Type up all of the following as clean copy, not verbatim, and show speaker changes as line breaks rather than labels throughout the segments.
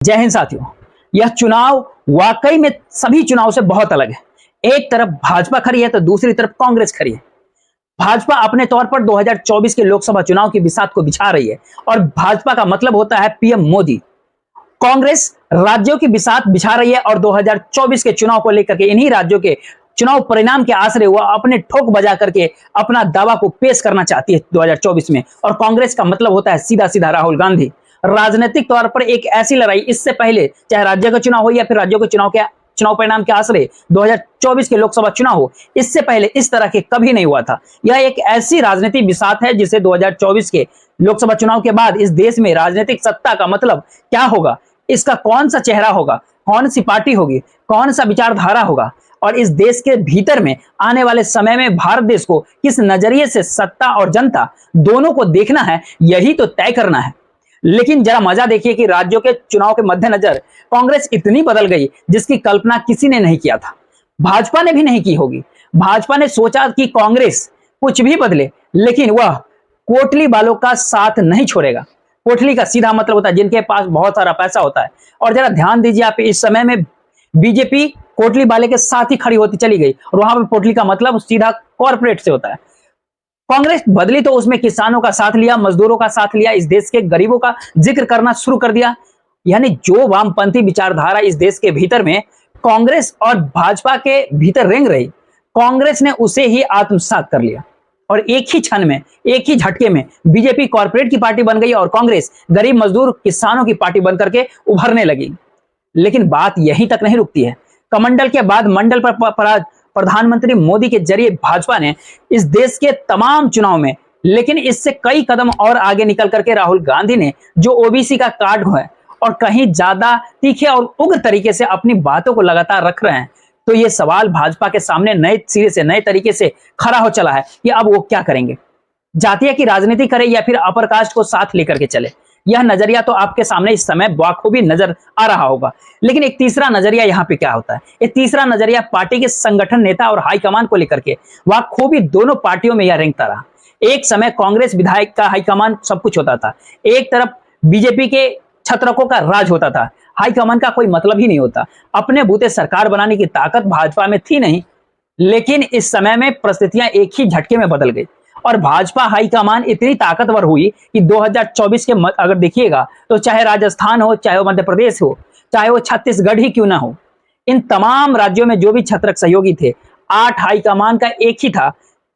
जय हिंद साथियों। यह चुनाव वाकई में सभी चुनाव से बहुत अलग है। एक तरफ भाजपा खड़ी है तो दूसरी तरफ कांग्रेस खड़ी है। भाजपा अपने तौर पर 2024 के लोकसभा चुनाव की बिसात को बिछा रही है और भाजपा का मतलब होता है पीएम मोदी। कांग्रेस राज्यों की बिसात बिछा रही है और 2024 के चुनाव को लेकर के इन्हीं राज्यों के चुनाव परिणाम के आश्रय वह अपने ठोक बजा करके अपना दावा को पेश करना चाहती है 2024 में। और कांग्रेस का मतलब होता है सीधा सीधा राहुल गांधी। राजनीतिक तौर पर एक ऐसी लड़ाई इससे पहले चाहे राज्य का चुनाव हो या फिर राज्यों के चुनाव परिणाम के आश्रय 2024 के लोकसभा चुनाव हो, इससे पहले इस तरह के कभी नहीं हुआ था। यह एक ऐसी राजनीतिक बिसात है जिसे 2024 के लोकसभा चुनाव के बाद इस देश में राजनीतिक सत्ता का मतलब क्या होगा, इसका कौन सा चेहरा होगा, कौन सी पार्टी होगी, कौन सा विचारधारा होगा और इस देश के भीतर में आने वाले समय में भारत देश को किस नजरिए से सत्ता और जनता दोनों को देखना है, यही तो तय करना है। लेकिन जरा मजा देखिए कि राज्यों के चुनाव के मद्देनजर कांग्रेस इतनी बदल गई जिसकी कल्पना किसी ने नहीं किया था। भाजपा ने भी नहीं की होगी। भाजपा ने सोचा कि कांग्रेस कुछ भी बदले लेकिन वह कोटली वालों का साथ नहीं छोड़ेगा। कोटली का सीधा मतलब होता है जिनके पास बहुत सारा पैसा होता है। और जरा ध्यान दीजिए आप, इस समय में बीजेपी कोटली वाले के साथ ही खड़ी होती चली गई और वहां पर कोटली का मतलब सीधा कॉर्पोरेट से होता है। कांग्रेस बदली तो उसमें किसानों का साथ लिया, मजदूरों का साथ लिया, इस देश के गरीबों का जिक्र करना शुरू कर दिया। यानी जो वामपंथी विचारधारा इस देश के भीतर में कांग्रेस और भाजपा के भीतर रेंग रही, कांग्रेस ने उसे ही आत्मसात कर लिया और एक ही क्षण में, एक ही झटके में बीजेपी कॉर्पोरेट की पार्टी बन गई और कांग्रेस गरीब मजदूर किसानों की पार्टी बनकर के उभरने लगी। लेकिन बात यहीं तक नहीं रुकती है। कमंडल के बाद मंडल पर प्रधानमंत्री मोदी के जरिए भाजपा ने इस देश के तमाम चुनाव में, लेकिन इससे कई कदम और आगे निकल करके राहुल गांधी ने जो ओबीसी का कार्ड है और कहीं ज्यादा तीखे और उग्र तरीके से अपनी बातों को लगातार रख रहे हैं, तो ये सवाल भाजपा के सामने नए सिरे से, नए तरीके से खड़ा हो चला है कि अब वो क्या करेंगे। जातीय की राजनीति करे या फिर अपर कास्ट को साथ लेकर के चले, यह नजरिया तो आपके सामने इस समय बखूबी नजर आ रहा होगा। लेकिन एक तीसरा नजरिया यहाँ पे क्या होता है, ये तीसरा नजरिया पार्टी के संगठन नेता और हाईकमान को लेकर के बखूबी दोनों पार्टियों में यह रेंगता रहा। एक समय कांग्रेस विधायक का हाईकमान सब कुछ होता था, एक तरफ बीजेपी के छत्रकों का राज होता था। हाईकमान का कोई मतलब ही नहीं होता। अपने बूते सरकार बनाने की ताकत भाजपा में थी नहीं, लेकिन इस समय में परिस्थितियां एक ही झटके में बदल गई और भाजपा हाईकमान इतनी ताकतवर हुई कि 2024 के अगर देखिएगा तो चाहे राजस्थान हो, चाहे वो मध्य प्रदेश हो, चाहे वो छत्तीसगढ़ ही क्यों ना हो, इन तमाम राज्यों में जो भी छत्रक सहयोगी थे, 8 हाईकमान का एक ही था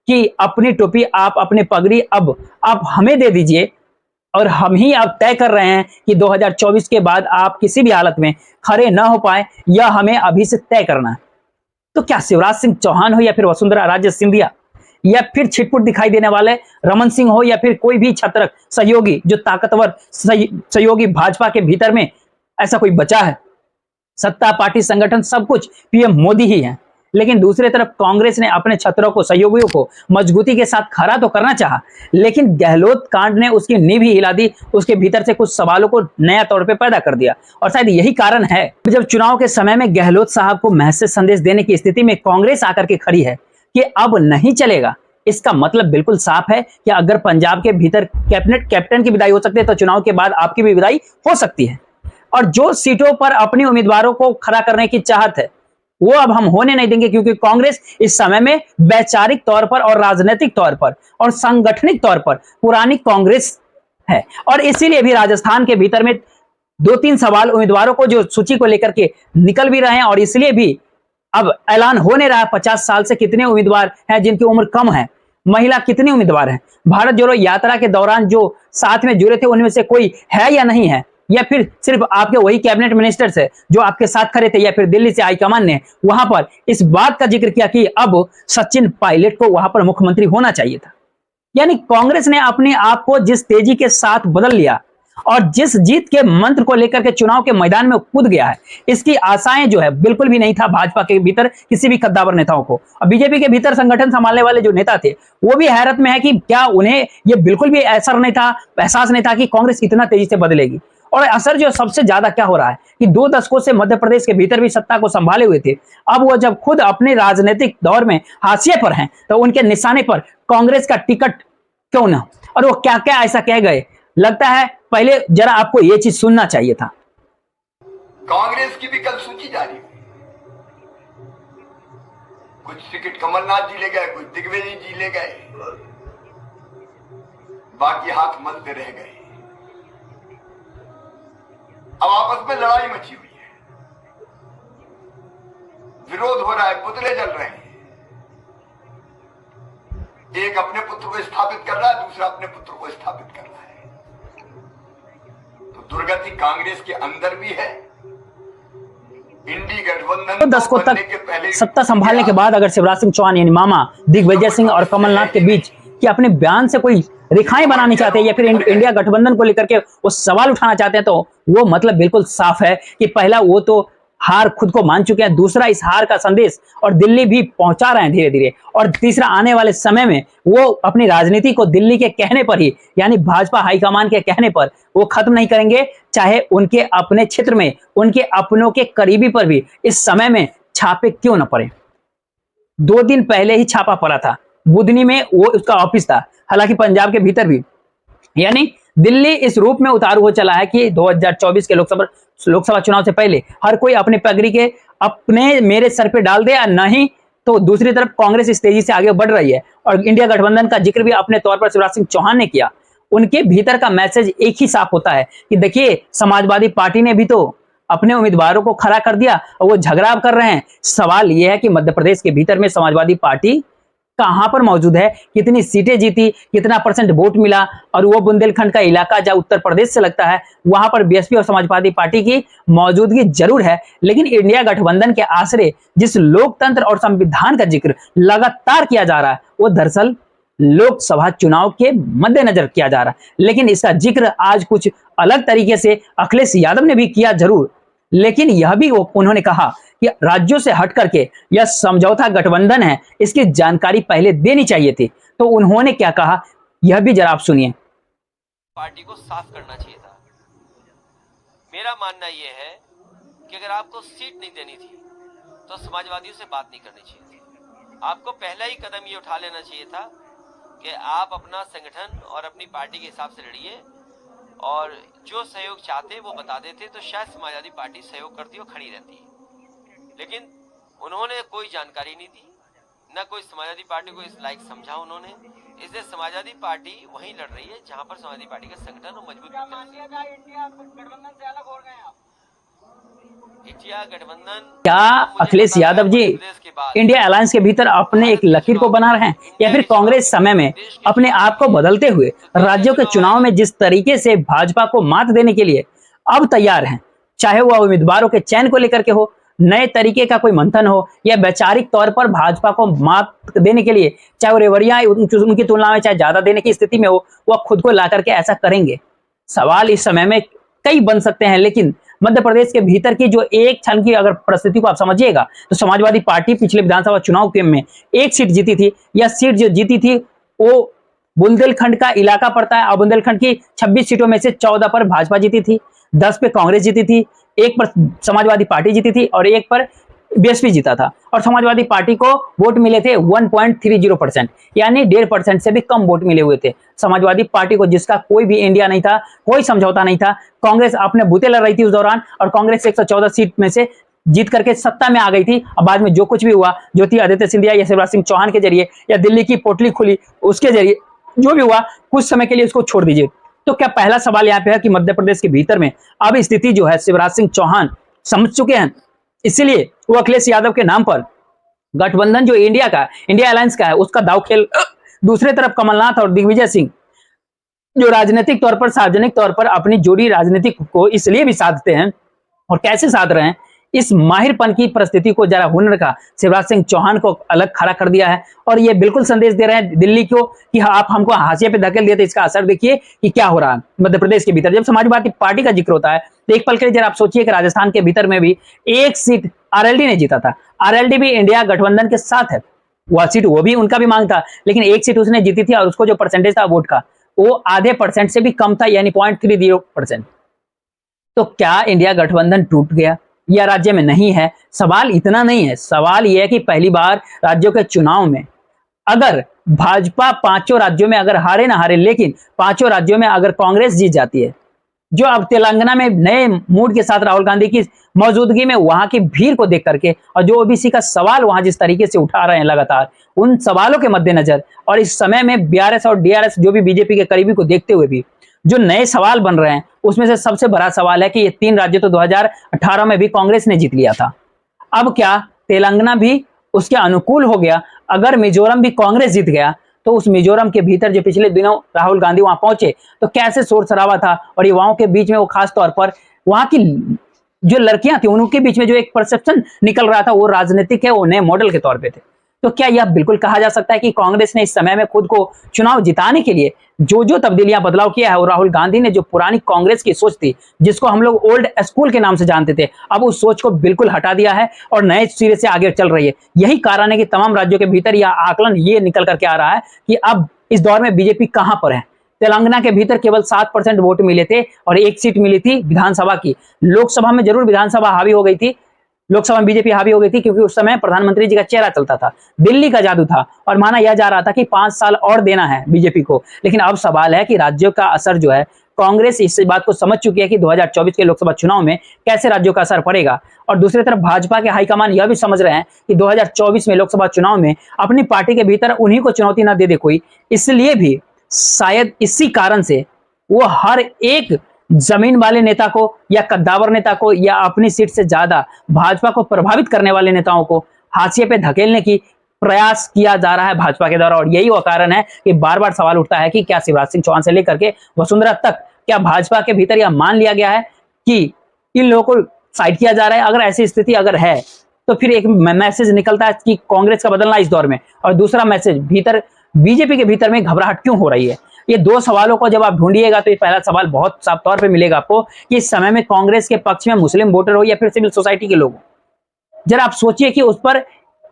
कि अपनी टोपी आप, अपनी पगड़ी अब आप हमें दे दीजिए और हम ही अब तय कर रहे हैं कि 2024 के बाद आप किसी भी हालत में खड़े न हो पाए, यह हमें अभी से तय करना है। तो क्या शिवराज सिंह चौहान हो या फिर वसुंधरा राजे सिंधिया या फिर छिटपुट दिखाई देने वाले रमन सिंह हो या फिर कोई भी छत्रक सहयोगी, जो ताकतवर सहयोगी भाजपा के भीतर में, ऐसा कोई बचा है? सत्ता, पार्टी, संगठन सब कुछ पीएम मोदी ही है। लेकिन दूसरी तरफ कांग्रेस ने अपने छत्रों को, सहयोगियों को मजबूती के साथ खड़ा तो करना चाहा, लेकिन गहलोत कांड ने उसकी नींव ही हिला दी, उसके भीतर से कुछ सवालों को नया तौर पे पैदा कर दिया। और शायद यही कारण है जब चुनाव के समय में गहलोत साहब को मैसेज संदेश देने की स्थिति में कांग्रेस आकर के खड़ी है कि अब नहीं चलेगा। इसका मतलब बिल्कुल साफ है कि अगर पंजाब के भीतर कैप्टन की विदाई हो सकती है तो चुनाव के बाद आपकी भी विदाई हो सकती है। और जो सीटों पर अपनी उम्मीदवारों को खड़ा करने की चाहत है वो अब हम होने नहीं देंगे, क्योंकि कांग्रेस इस समय में वैचारिक तौर पर और राजनीतिक तौर पर और सांगठनिक तौर पर पुरानी कांग्रेस है। और इसीलिए भी राजस्थान के भीतर में 2-3 सवाल उम्मीदवारों को जो सूची को लेकर के निकल भी रहे हैं और इसलिए भी अब ऐलान होने रहा है 50 साल से कितने उम्मीदवार हैं जिनकी उम्र कम है, महिला कितने उम्मीदवार हैं, भारत जोड़ो यात्रा के दौरान जो साथ में जुड़े थे उनमें से कोई है या नहीं है, या फिर सिर्फ आपके वही कैबिनेट मिनिस्टर्स है जो आपके साथ खड़े थे, या फिर दिल्ली से हाईकमान ने वहां पर इस बात का जिक्र किया कि अब सचिन पायलट को वहां पर मुख्यमंत्री होना चाहिए था। यानी कांग्रेस ने अपने आप को जिस तेजी के साथ बदल लिया और जिस जीत के मंत्र को लेकर के चुनाव के मैदान में कूद गया है, इसकी आशाएं जो है बिल्कुल भी नहीं था भाजपा के भीतर किसी भी कद्दावर नेताओं को। और बीजेपी के भीतर संगठन संभालने वाले जो नेता थे वो भी हैरत में है कि क्या उन्हें ये बिल्कुल भी असर नहीं था, एहसास नहीं था कि कांग्रेस इतना तेजी से बदलेगी। और असर जो सबसे ज्यादा क्या हो रहा है कि 2 दशकों से मध्य प्रदेश के भीतर भी सत्ता को संभाले हुए थे, अब वो जब खुद अपने राजनीतिक दौर में हाशिए पर हैं तो उनके निशाने पर कांग्रेस का टिकट क्यों ना, और वो क्या क्या ऐसा कह गए, लगता है पहले जरा आपको ये चीज सुनना चाहिए था।
कांग्रेस की भी कल सूची जारी हुई। कुछ टिकट कमलनाथ जी ले गए, कुछ दिग्विजय जी ले गए, बाकी हाथ मलते रह गए। अब आपस में लड़ाई मची हुई है, विरोध हो रहा है, पुतले जल रहे हैं। एक अपने पुत्र को स्थापित कर रहा है, दूसरा अपने पुत्र को स्थापित कर रहा है। तो दुर्गति कांग्रेस के अंदर भी है। इंडी गठबंधन
तो दशकों तक सत्ता संभालने के बाद अगर शिवराज सिंह चौहान यानी मामा दिग्विजय सिंह और कमलनाथ के बीच कि अपने बयान से कोई रेखाएं बनानी चाहते हैं या फिर इंडिया गठबंधन को लेकर के वो सवाल उठाना चाहते हैं, तो वो मतलब बिल्कुल साफ है कि पहला वो तो हार खुद को मान चुके हैं, दूसरा इस हार का संदेश और दिल्ली भी पहुंचा रहे हैं धीरे धीरे, और तीसरा आने वाले समय में वो अपनी राजनीति को दिल्ली के कहने पर ही यानी भाजपा हाईकमान के कहने पर वो खत्म नहीं करेंगे, चाहे उनके अपने क्षेत्र में उनके अपनों के करीबी पर भी इस समय में छापे क्यों न पड़े। 2 दिन पहले ही छापा पड़ा था, बुधनी में वो उसका ऑफिस था, हालांकि पंजाब के भीतर भी, यानी दिल्ली इस रूप में उतारू हो चला है कि 2024 के लोकसभा चुनाव से पहले हर कोई अपने पगड़ी के अपने मेरे सर पे डाल दे या नहीं। तो दूसरी तरफ कांग्रेस इस तेजी से आगे बढ़ रही है और इंडिया गठबंधन का जिक्र भी अपने तौर पर शिवराज सिंह चौहान ने किया। उनके भीतर का मैसेज एक ही साफ होता है कि देखिए, समाजवादी पार्टी ने भी तो अपने उम्मीदवारों को खड़ा कर दिया और वो झगड़ा कर रहे हैं। सवाल यह है कि मध्य प्रदेश के भीतर में समाजवादी पार्टी कहां पर मौजूद है, कितनी सीटें जीती, कितना % वोट मिला, और वो बुंदेलखंड का इलाका जहां उत्तर प्रदेश से लगता है वहां पर बीएसपी और समाजवादी पार्टी की मौजूदगी जरूर है। लेकिन इंडिया गठबंधन के आश्रय जिस लोकतंत्र और संविधान का जिक्र लगातार किया जा रहा है वो दरअसल लोकसभा चुनाव के मद्देनजर किया जा रहा है। लेकिन इसका जिक्र आज कुछ अलग तरीके से अखिलेश यादव ने भी किया जरूर, लेकिन यह भी उन्होंने कहा कि राज्यों से हट करके यह समझौता गठबंधन है, इसकी जानकारी पहले देनी चाहिए थी। तो उन्होंने क्या कहा यह भी जरा आप सुनिए।
पार्टी को साफ करना चाहिए था। मेरा मानना यह है कि अगर आपको सीट नहीं देनी थी तो समाजवादियों से बात नहीं करनी चाहिए थी। आपको पहला ही कदम ये उठा लेना चाहिए था कि आप अपना संगठन और अपनी पार्टी के हिसाब से लड़िए, और जो सहयोग चाहते वो बता देते तो शायद समाजवादी पार्टी सहयोग करती और खड़ी रहती। लेकिन उन्होंने कोई जानकारी नहीं दी, न कोई समाजवादी पार्टी को इस लायक समझा उन्होंने। इसलिए समाजवादी पार्टी वहीं लड़ रही है जहां पर समाजवादी पार्टी का संगठन और मजबूत इंडिया गठबंधन।
क्या अखिलेश यादव जी इंडिया अलायंस के भीतर अपने एक लकीर को बना रहे हैं, या फिर कांग्रेस समय में अपने आप को बदलते हुए राज्यों के चुनाव में जिस तरीके से भाजपा को मात देने के लिए अब तैयार हैं, चाहे वह उम्मीदवारों के चयन को लेकर के हो, नए तरीके का कोई मंथन हो, या वैचारिक तौर पर भाजपा को मात देने के लिए चाहे वो रेवड़ियां उनकी तुलना में चाहे ज्यादा देने की स्थिति में हो, वह खुद को ला करके ऐसा करेंगे। सवाल इस समय में कई बन सकते हैं, लेकिन मध्य प्रदेश के भीतर की जो एक क्षण की अगर परिस्थिति को आप समझिएगा तो समाजवादी पार्टी पिछले विधानसभा चुनाव के में 1 सीट जीती थी। यह सीट जो जीती थी वो बुंदेलखंड का इलाका पड़ता है, और बुंदेलखंड की 26 सीटों में से 14 पर भाजपा जीती थी, 10 पे कांग्रेस जीती थी, 1 पर समाजवादी पार्टी जीती थी और 1 पर बीएसपी जीता था। और समाजवादी पार्टी को वोट मिले थे 1.30%, यानी 1.5% से भी कम वोट मिले हुए थे समाजवादी पार्टी को, जिसका कोई भी इंडिया नहीं था, कोई समझौता नहीं था। कांग्रेस अपने बूते लड़ रही थी उस दौरान, और कांग्रेस 114 सीट में से जीत करके सत्ता में आ गई थी। अब बाद में जो कुछ भी हुआ, ज्योतिरादित्य सिंधिया या शिवराज सिंह चौहान के जरिए या दिल्ली की पोटली खुली उसके जरिए जो भी हुआ, कुछ समय के लिए उसको छोड़ दीजिए। तो क्या पहला सवाल यहाँ पे है कि मध्य प्रदेश के भीतर में अब स्थिति जो है शिवराज सिंह चौहान समझ चुके हैं, इसलिए वो अखिलेश यादव के नाम पर गठबंधन जो इंडिया अलायंस का है उसका दाव खेल। दूसरे तरफ कमलनाथ और दिग्विजय सिंह जो राजनीतिक तौर पर सार्वजनिक तौर पर अपनी जोड़ी राजनीतिक को इसलिए भी साधते हैं, और कैसे साध रहे हैं, इस माहिरपन की परिस्थिति को, जरा हुनर का शिवराज सिंह चौहान को अलग खड़ा कर दिया है। और ये बिल्कुल संदेश दे रहे हैं दिल्ली को कि आप हमको हाशिए पे धकेल दिए, तो इसका असर देखिए कि क्या हो रहा है मध्य प्रदेश के भीतर। जब समाजवादी पार्टी का जिक्र होता है तो एक पल के लिए जरा आप सोचिए कि राजस्थान के भीतर में भी 1 सीट आरएलडी ने जीता था। आरएलडी भी इंडिया गठबंधन के साथ है, वह सीट वो भी उनका भी मांग था, लेकिन 1 सीट उसने जीती थी और उसको जो परसेंटेज था वोट का वो आधे % से भी कम था, यानी 0.30%। तो क्या इंडिया गठबंधन टूट गया या राज्य में नहीं है? सवाल इतना नहीं है, सवाल यह है कि पहली बार राज्यों के चुनाव में अगर भाजपा 5 राज्यों में अगर हारे ना हारे, लेकिन 5 राज्यों में अगर कांग्रेस जीत जाती है जो अब तेलंगाना में नए मूड के साथ राहुल गांधी की मौजूदगी में वहां की भीड़ को देख करके और जो ओबीसी का सवाल वहां जिस तरीके से उठा रहे हैं लगातार, उन सवालों के मद्देनजर और इस समय में बीआरएस और डीआरएस जो भी बीजेपी के करीबी को देखते हुए भी जो नए सवाल बन रहे हैं, उसमें से सबसे बड़ा सवाल है कि ये 3 राज्य तो 2018 में भी कांग्रेस ने जीत लिया था। अब क्या तेलंगाना भी उसके अनुकूल हो गया? अगर मिजोरम भी कांग्रेस जीत गया तो उस मिजोरम के भीतर जो पिछले दिनों राहुल गांधी वहां पहुंचे तो कैसे शोर शराबा था, और युवाओं के बीच में वो खास तौर पर वहां की जो लड़कियां थी उनके बीच में जो एक परसेप्शन निकल रहा था वो राजनीतिक है, वो नए मॉडल के तौर पे थे। तो क्या यह बिल्कुल कहा जा सकता है कि कांग्रेस ने इस समय में खुद को चुनाव जिताने के लिए जो जो तब्दीलियां बदलाव किया है, और राहुल गांधी ने जो पुरानी कांग्रेस की सोच थी जिसको हम लोग ओल्ड स्कूल के नाम से जानते थे, अब उस सोच को बिल्कुल हटा दिया है और नए सिरे से आगे चल रही है। यही कारण है कि तमाम राज्यों के भीतर यह आकलन ये निकल करके आ रहा है कि अब इस दौर में बीजेपी कहां पर है। तेलंगाना के भीतर केवल 7% वोट मिले थे और 1 सीट मिली थी विधानसभा की। लोकसभा में जरूर विधानसभा हावी हो गई थी, लोकसभा में बीजेपी हावी हो गई थी क्योंकि उस समय प्रधानमंत्री जी का चेहरा चलता था, दिल्ली का जादू था और माना यह जा रहा था कि 5 साल और देना है बीजेपी को। लेकिन अब सवाल है कि राज्यों का असर जो है, कांग्रेस इस बात को समझ चुकी है कि 2024 के लोकसभा चुनाव में कैसे राज्यों का असर पड़ेगा, और दूसरी तरफ भाजपा के हाईकमान यह भी समझ रहे हैं कि 2024 में लोकसभा चुनाव में अपनी पार्टी के भीतर उन्हीं को चुनौती न दे दे कोई, इसलिए भी शायद इसी कारण से वो हर एक जमीन वाले नेता को या कद्दावर नेता को या अपनी सीट से ज्यादा भाजपा को प्रभावित करने वाले नेताओं को हाशिए पे धकेलने की प्रयास किया जा रहा है भाजपा के द्वारा। और यही वो कारण है कि बार बार सवाल उठता है कि क्या शिवराज सिंह चौहान से लेकर के वसुंधरा तक क्या भाजपा के भीतर यह मान लिया गया है कि इन लोगों को साइड किया जा रहा है। अगर ऐसी स्थिति अगर है तो फिर एक मैसेज निकलता है कि कांग्रेस का बदलना इस दौर में, और दूसरा मैसेज भीतर बीजेपी के भीतर में घबराहट क्यों हो रही है। ये 2 सवालों को जब आप ढूंढिएगा तो ये पहला सवाल बहुत साफ तौर पे मिलेगा आपको कि इस समय में कांग्रेस के पक्ष में मुस्लिम वोटर हो या फिर सिविल सोसाइटी के लोग, जरा आप सोचिए कि उस पर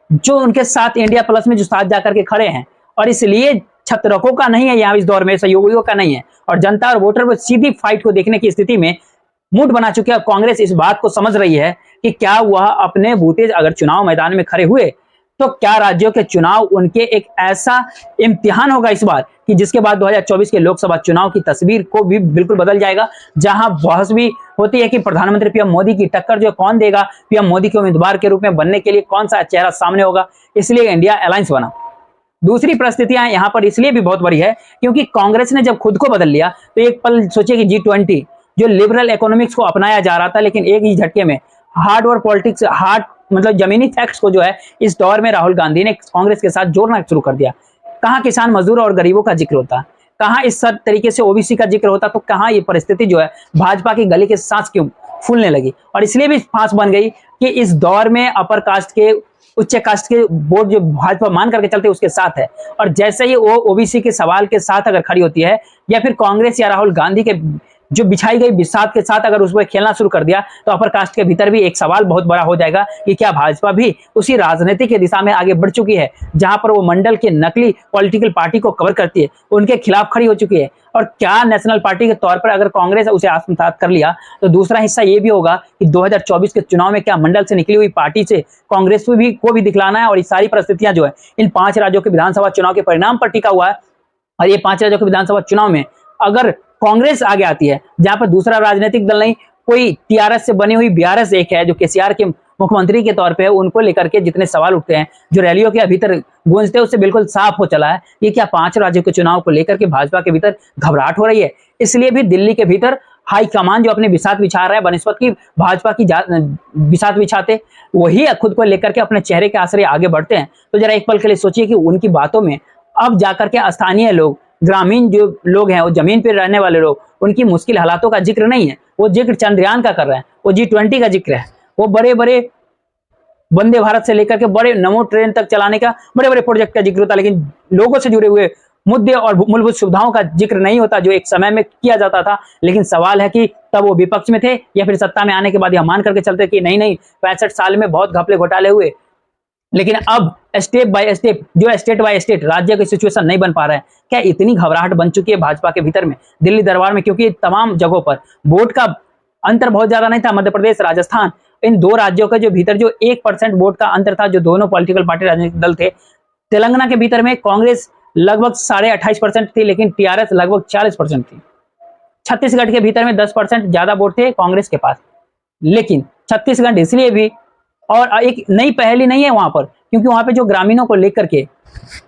जो उनके साथ इंडिया प्लस में जो साथ जाकर के खड़े हैं, और इसलिए छत्रकों का नहीं है यहाँ इस दौर में, सहयोगियों का नहीं है, और जनता और वोटर को सीधी फाइट को देखने की स्थिति में मूड बना चुके हैं। कांग्रेस इस बात को समझ रही है कि क्या वह अपने बूते अगर चुनाव मैदान में खड़े हुए तो क्या राज्यों के चुनाव उनके एक ऐसा इम्तिहान होगा इस बार कि जिसके बाद 2024 के लोकसभा चुनाव की तस्वीर को भी बिल्कुल बदल जाएगा। जहां बहस भी होती है कि प्रधानमंत्री पीएम मोदी की टक्कर जो कौन देगा, पीएम मोदी के उम्मीदवार के रूप में बनने के लिए कौन सा चेहरा सामने होगा, इसलिए इंडिया अलायंस बना। दूसरी परिस्थितियां यहां पर इसलिए भी बहुत बड़ी है क्योंकि कांग्रेस ने जब खुद को बदल लिया तो एक पल सोचिए कि G20 जो लिबरल इकोनॉमिक्स को अपनाया जा रहा था, लेकिन एक ही झटके में हार्ड वर्क पॉलिटिक्स, हार्ड मतलब जमीनी फैक्ट्स को जो है इस दौर में राहुल गांधी ने कांग्रेस के साथ जोड़ना शुरू कर दिया। कहां किसान मजदूर और गरीबों का जिक्र होता, कहां इस सब तरीके से ओबीसी का जिक्र होता, तो कहां ये परिस्थिति जो है भाजपा की गले के सांस क्यों फूलने लगी। और इसलिए भी फांस बन गई कि इस दौर में अपर कास्ट के उच्च कास्ट के वोट जो भाजपा मान करके चलते उसके साथ है, और जैसे ही वो ओबीसी के सवाल के साथ अगर खड़ी होती है या फिर कांग्रेस या राहुल गांधी के जो बिछाई गई बिसात के साथ अगर उसको खेलना शुरू कर दिया तो अपर कास्ट के भीतर भी एक सवाल बहुत बड़ा हो जाएगा कि क्या भाजपा भी उसी राजनीति की दिशा में आगे बढ़ चुकी है जहां पर वो मंडल के नकली पॉलिटिकल पार्टी को कवर करती है, उनके खिलाफ खड़ी हो चुकी है। और क्या नेशनल पार्टी के तौर पर अगर कांग्रेस उसे आत्मसात कर लिया तो दूसरा हिस्सा ये भी होगा कि 2024 के चुनाव में क्या मंडल से निकली हुई पार्टी से कांग्रेस को भी दिखलाना है। और ये सारी परिस्थितियां जो है इन 5 राज्यों के विधानसभा चुनाव के परिणाम पर टिका हुआ है। और ये 5 राज्यों के विधानसभा चुनाव में अगर कांग्रेस आगे आती है जहां पर दूसरा राजनीतिक दल नहीं, कोई टीआरएस से बनी हुई बीआरएस एक है जो केसीआर के मुख्यमंत्री के तौर पे है, उनको लेकर के जितने सवाल उठते हैं जो रैलियों के भीतर गूंजते हैं उससे बिल्कुल साफ हो चला है ये क्या 5 राज्यों के चुनाव को लेकर के भाजपा के भीतर घबराहट हो रही है। इसलिए भी दिल्ली के भीतर हाईकमान जो अपनी बिसात बिछा रहा है बनस्पत की भाजपा की बिसात बिछाते वही खुद को लेकर के अपने चेहरे के आश्रय आगे बढ़ते हैं। तो जरा एक पल के लिए सोचिए कि उनकी बातों में अब जाकर के स्थानीय लोग, ग्रामीण जो लोग हैं, वो जमीन पर रहने वाले लोग, उनकी मुश्किल हालातों का जिक्र नहीं है, वो जिक्र चंद्रयान का कर रहे हैं, वो G20 का जिक्र है, वो बड़े बड़े वंदे भारत से लेकर के बड़े नमो ट्रेन तक चलाने का बड़े बड़े प्रोजेक्ट का जिक्र होता है, लेकिन लोगों से जुड़े हुए मुद्दे और मूलभूत सुविधाओं का जिक्र नहीं होता जो एक समय में किया जाता था। लेकिन सवाल है कि तब वो विपक्ष में थे या फिर सत्ता में आने के बाद यह मान करके चलते कि नहीं 65 साल में बहुत घपले घोटाले हुए। लेकिन अब स्टेप बाय स्टेप जो स्टेट बाय स्टेट राज्य की सिचुएशन नहीं बन पा रहा है। क्या इतनी घबराहट बन चुकी है भाजपा के भीतर में, दिल्ली दरबार में, क्योंकि तमाम जगहों पर वोट का अंतर बहुत ज्यादा नहीं था। मध्य प्रदेश, राजस्थान, इन 2 राज्यों के जो भीतर जो 1% वोट का अंतर था, जो दोनों पॉलिटिकल पार्टी राजनीतिक दल थे। तेलंगाना के भीतर में कांग्रेस लगभग 28.5% थी, लेकिन टीआरएस लगभग 40% थी। छत्तीसगढ़ के भीतर में 10% ज्यादा वोट थे कांग्रेस के पास। लेकिन छत्तीसगढ़ इसलिए भी, और एक नई पहली नहीं है वहां पर, क्योंकि वहां पे जो ग्रामीणों को लेकर के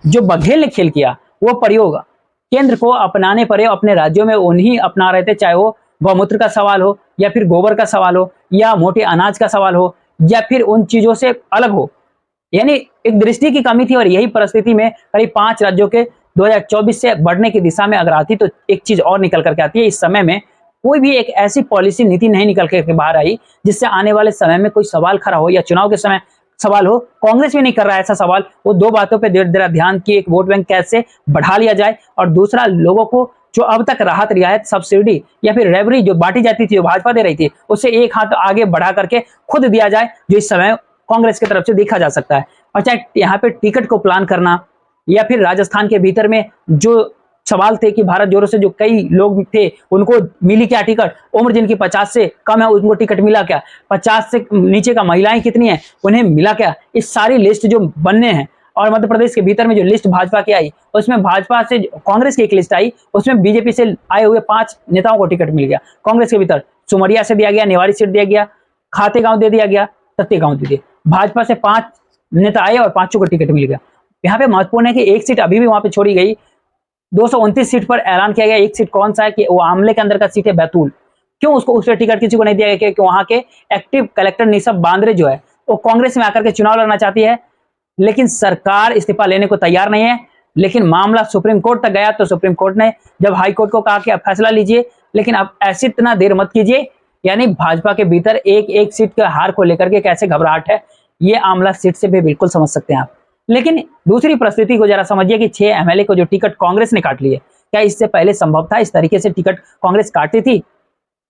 जो बघेल ने खेल किया, वो प्रयोग केंद्र को अपनाने पड़े, अपने राज्यों में उन्हीं अपना रहे थे, चाहे वो गौमूत्र का सवाल हो, या फिर गोबर का सवाल हो, या मोटे अनाज का सवाल हो, या फिर उन चीजों से अलग हो। यानी एक दृष्टि की कमी थी, और यही परिस्थिति में करीब 5 राज्यों के 2024 से बढ़ने की दिशा में अगर आती तो एक चीज और निकल करके आती है। इस समय में कोई भी एक ऐसी पॉलिसी नीति नहीं निकल के बाहर आई जिससे आने वाले समय में कोई सवाल खड़ा हो, या चुनाव के समय सवाल हो। कांग्रेस भी नहीं कर रहा है ऐसा सवाल। वो 2 बातों पे जरा ध्यान की, एक वोट बैंक कैसे बढ़ा लिया जाए, और दूसरा लोगों को जो अब तक राहत रियायत सब्सिडी या फिर रेवरी जो बांटी जाती थी, जो भाजपा दे रही थी, उससे एक हाथ आगे बढ़ा करके खुद दिया जाए, जो इस समय कांग्रेस की तरफ से देखा जा सकता है। और चाहे यहाँ पे टिकट को प्लान करना, या फिर राजस्थान के भीतर में जो सवाल थे कि भारत जोड़ो से जो कई लोग थे उनको मिली क्या टिकट, उम्र जिनकी 50 से कम है उनको टिकट मिला क्या, 50 से नीचे का महिलाएं कितनी हैं उन्हें मिला क्या, इस सारी लिस्ट जो बनने हैं। और मध्य प्रदेश के भीतर में जो लिस्ट भाजपा की आई, उसमें भाजपा से कांग्रेस की एक लिस्ट आई, उसमें बीजेपी से आए हुए 5 नेताओं को टिकट मिल गया। कांग्रेस के भीतर सुमरिया से दिया गया, निवाड़ी सीट दिया गया, खातेगांव दे दिया गया, तत्तेगांव दे दिया। भाजपा से 5 नेता आए और 5 को टिकट मिल गया। यहाँ पे महत्वपूर्ण है कि एक सीट अभी भी वहां पे छोड़ी गई। 229 सीट पर ऐलान किया गया। एक सीट कौन सा है कि वो आमले के अंदर का सीट है बैतूल। क्यों उसको उस पर टिकट किसी को नहीं दिया गया? क्योंकि वहां के एक्टिव कलेक्टर निशा बांद्रे जो है वो कांग्रेस में आकर के चुनाव लड़ना चाहती है, लेकिन सरकार इस्तीफा लेने को तैयार नहीं है। लेकिन मामला सुप्रीम कोर्ट तक गया तो सुप्रीम कोर्ट ने जब हाई कोर्ट को कहा कि आप फैसला लीजिए, लेकिन अब ऐसी इतना देर मत कीजिए। यानी भाजपा के भीतर एक एक सीट के हार को लेकर के कैसे घबराहट है, ये आमला सीट से भी बिल्कुल समझ सकते हैं आप। लेकिन दूसरी परिस्थिति को जरा समझिए कि 6 एमएलए को जो टिकट कांग्रेस ने काट ली है, क्या इससे पहले संभव था इस तरीके से टिकट कांग्रेस काटती थी?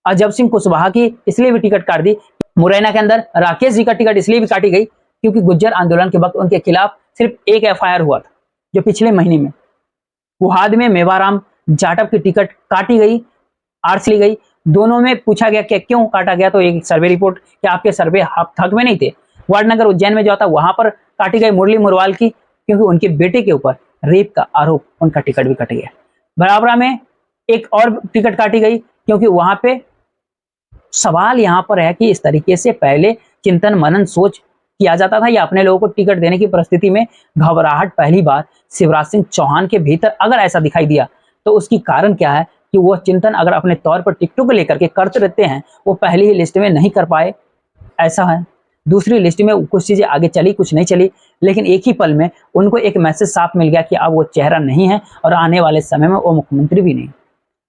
अजब सिंह कुशवाहा की इसलिए भी टिकट काट दी। मुरैना के अंदर राकेश जी का टिकट इसलिए भी काटी गई क्योंकि गुज्जर आंदोलन के वक्त उनके खिलाफ सिर्फ एक एफआईआर हुआ था जो पिछले महीने में। गुहाद में मेवाराम जाटव की टिकट काटी गई, आर्स ली गई। दोनों में पूछा गया कि क्यों काटा गया, तो एक सर्वे रिपोर्ट कि आपके सर्वे हक में नहीं थे। वाडनगर उज्जैन में जो था वहां पर काटी गई मुरली मुरवाल की, क्योंकि उनके बेटे के ऊपर रेप का आरोप, उनका टिकट भी कट गया। बराबरा में एक और टिकट काटी गई क्योंकि वहां पे सवाल यहां पर है कि इस तरीके से पहले चिंतन मनन सोच किया जाता था या अपने लोगों को टिकट देने की परिस्थिति में घबराहट पहली बार शिवराज सिंह चौहान के भीतर अगर ऐसा दिखाई दिया तो उसकी कारण क्या है कि वो चिंतन अगर अपने तौर पर टिकटों को लेकर के करते रहते हैं, वो पहली ही लिस्ट में नहीं कर पाए, ऐसा है। दूसरी लिस्ट में कुछ चीजें आगे चली, कुछ नहीं चली, लेकिन एक ही पल में उनको एक मैसेज साफ मिल गया कि अब वो चेहरा नहीं है और आने वाले समय में वो मुख्यमंत्री भी नहीं।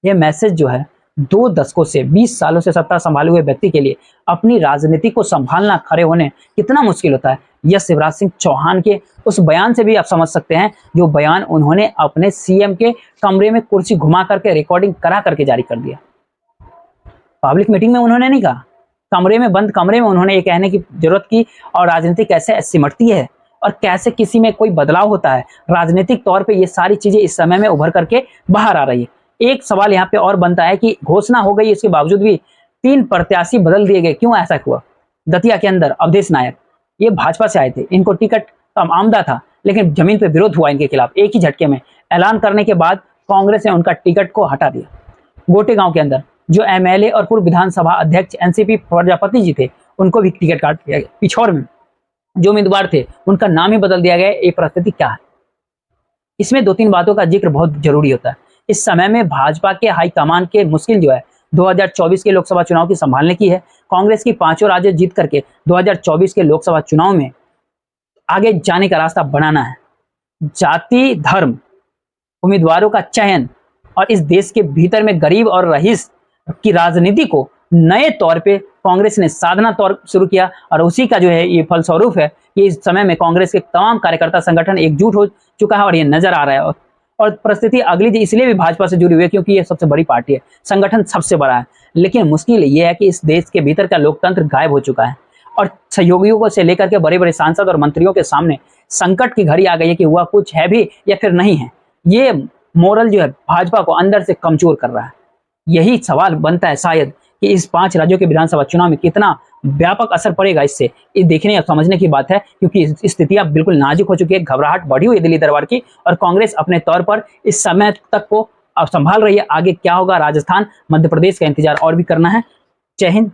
ये मैसेज जो है 2 दशकों से 20 सालों से सत्ता संभाले हुए व्यक्ति के लिए अपनी राजनीति को संभालना, खड़े होने कितना मुश्किल होता है, यह शिवराज सिंह चौहान के उस बयान से भी आप समझ सकते हैं, जो बयान उन्होंने अपने सीएम के कमरे में कुर्सी घुमा करके रिकॉर्डिंग करा करके जारी कर दिया। पब्लिक मीटिंग में उन्होंने नहीं कहा, कमरे में, बंद कमरे में उन्होंने ये कहने की जरूरत की और राजनीति कैसे सिमटती है और कैसे किसी में कोई बदलाव होता है। राजनीतिक तौर पे ये सारी चीजें इस समय में उभर करके बाहर आ रही है। एक सवाल यहाँ पे और बनता है कि घोषणा हो गई, इसके बावजूद भी 3 प्रत्याशी बदल दिए गए, क्यों ऐसा हुआ? दतिया के अंदर अवधेश नायक, ये भाजपा से आए थे, इनको टिकट कम आमदा था, लेकिन जमीन पे विरोध हुआ इनके खिलाफ। एक ही झटके में ऐलान करने के बाद कांग्रेस ने उनका टिकट को हटा दिया। गोटेगांव के अंदर जो एमएलए और पूर्व विधानसभा अध्यक्ष एनसीपी प्रजापति जी थे, उनको भी टिकट काट दिया गया। पिछौर में जो उम्मीदवार थे उनका नाम ही बदल दिया गया। ये परिस्थिति क्या है? इसमें 2-3 बातों का जिक्र बहुत जरूरी होता है। इस समय में भाजपा के हाईकमान के मुश्किल जो है 2024 के लोकसभा चुनाव की संभालने की है। कांग्रेस की 5 राज्य जीत करके 2024 के लोकसभा चुनाव में आगे जाने का रास्ता बनाना है। जाति धर्म उम्मीदवारों का चयन और इस देश के भीतर में गरीब और रईस की राजनीति को नए तौर पे कांग्रेस ने साधना तौर शुरू किया, और उसी का जो है ये फलस्वरूप है कि इस समय में कांग्रेस के तमाम कार्यकर्ता संगठन एकजुट हो चुका है और ये नजर आ रहा है। और परिस्थिति अगली इसलिए भी भाजपा से जुड़ी हुई है क्योंकि ये सबसे बड़ी पार्टी है, संगठन सबसे बड़ा है। लेकिन मुश्किल ये है कि इस देश के भीतर का लोकतंत्र गायब हो चुका है और सहयोगियों को से लेकर के बड़े बड़े सांसद और मंत्रियों के सामने संकट की घड़ी आ गई है कि हुआ कुछ है भी या फिर नहीं है। ये मोरल जो है भाजपा को अंदर से कमजोर कर रहा है। यही सवाल बनता है शायद कि इस 5 राज्यों के विधानसभा चुनाव में कितना व्यापक असर पड़ेगा, इससे ये देखने और समझने की बात है, क्योंकि स्थितियां बिल्कुल नाजुक हो चुकी है। घबराहट बढ़ी हुई है दिल्ली दरबार की, और कांग्रेस अपने तौर पर इस समय तक को अब संभाल रही है, आगे क्या होगा राजस्थान मध्य प्रदेश का इंतजार और भी करना है। जय हिंद।